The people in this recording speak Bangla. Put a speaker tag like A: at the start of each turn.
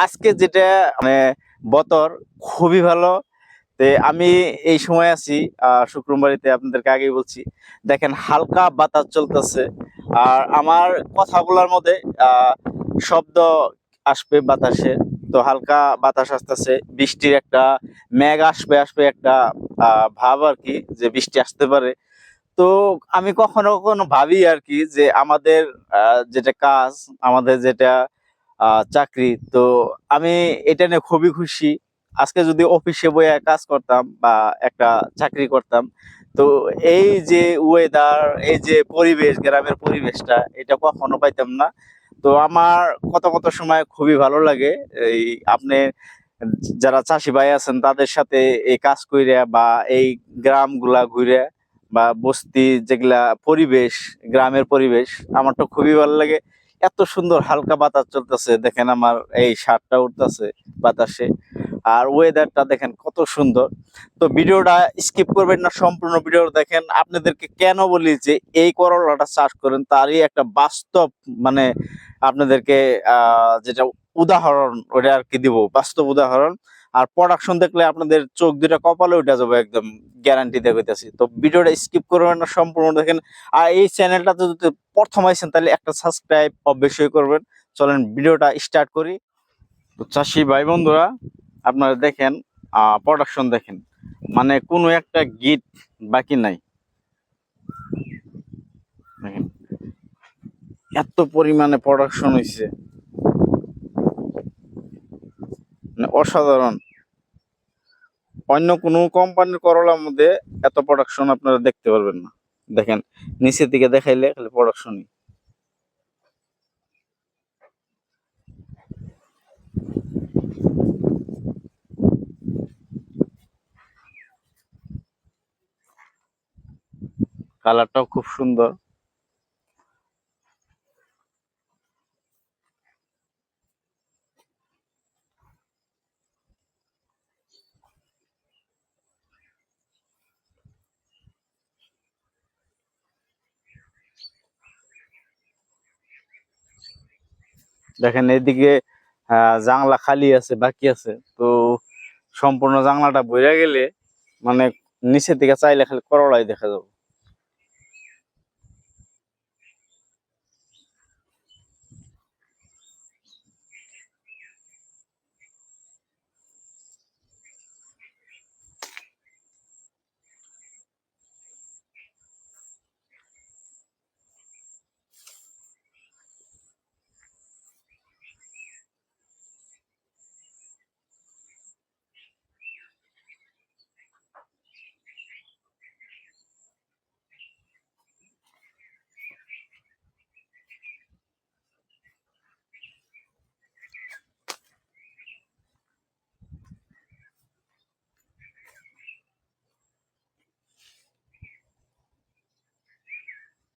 A: আজকে যেটা মানে বতর খুবই ভালো। আমি এই সময় আছি শুক্রবারিতে, আপনাদেরকে আগেই বলছি। দেখেন হালকা বাতাস চলতেছে, আর আমার কথা বলার মধ্যে শব্দ আসবে বাতাসে। তো হালকা বাতাস আসতেছে, বৃষ্টির একটা মেঘ আসবে আসবে একটা ভাব আর কি, যে বৃষ্টি আসতে পারে। তো আমি কখনো কখনো ভাবি আর কি, যে আমাদের যেটা কাজ, আমাদের যেটা চাকরি, তো আমি এটা নিয়ে খুবই খুশি। আজকে যদি অফিসে বসে কাজ করতাম বা একটা চাকরি করতাম, তো এই যে ওয়েদার, এই যে পরিবেশ, গ্রামের পরিবেশটা, এটা কখনো পাইতাম না। তো আমার কত কত সময় খুবই ভালো লাগে এই আপনি যারা চাষি ভাই আছেন তাদের সাথে এই কাজ কইরা, বা এই গ্রামগুলা ঘুরে, বা বস্তি যেগুলা পরিবেশ, গ্রামের পরিবেশ, আমার তো খুবই ভালো লাগে। এত সুন্দর হালকা বাতাস চলতেছে, দেখেন আমার এই শার্টটা উঠতেছে বাতাসে, আর ওয়েদারটা দেখেন কত সুন্দর। তো ভিডিওটা স্কিপ করবেন না, সম্পূর্ণ ভিডিও দেখেন। আপনাদেরকে কেন বলি যে এই করলাটা চাষ করেন, তারই একটা বাস্তব মানে আপনাদেরকে যেটা উদাহরণ, ওটা আর কি দিব, বাস্তব উদাহরণ। আর প্রোডাকশন দেখলে আপনাদের চোখ দুটা কপালে উঠে যাবে, একদম গ্যারান্টি দিয়ে কইতাছি। তো ভিডিওটা স্কিপ করবেন না, সম্পূর্ণ দেখেন। আর এই চ্যানেলটাতে যদি প্রথম আইছেন তাহলে একটা সাবস্ক্রাইব অবশ্যই করবেন। চলেন ভিডিওটা স্টার্ট করি। তো চাষি ভাই বন্ধুরা, আপনারা দেখেন প্রোডাকশন দেখেন, মানে কোনো একটা গিট বাকি নাই। দেখেন এত পরিমাণে প্রোডাকশন হয়েছে, মানে অসাধারণ। অন্য কোনো কোম্পানির করলার মধ্যে এত প্রোডাকশন আপনারা দেখতে পারবেন না। দেখেন নিচের দিকে দেখাইলে খালি প্রোডাকশনই। কালারটাও খুব সুন্দর। দেখেন এদিকে জানলা খালি আছে, বাকি আছে। তো সম্পূর্ণ জানলাটা বইরা গেলে মানে নিচের দিকে চাইলে খালি করলাই দেখা যাবে।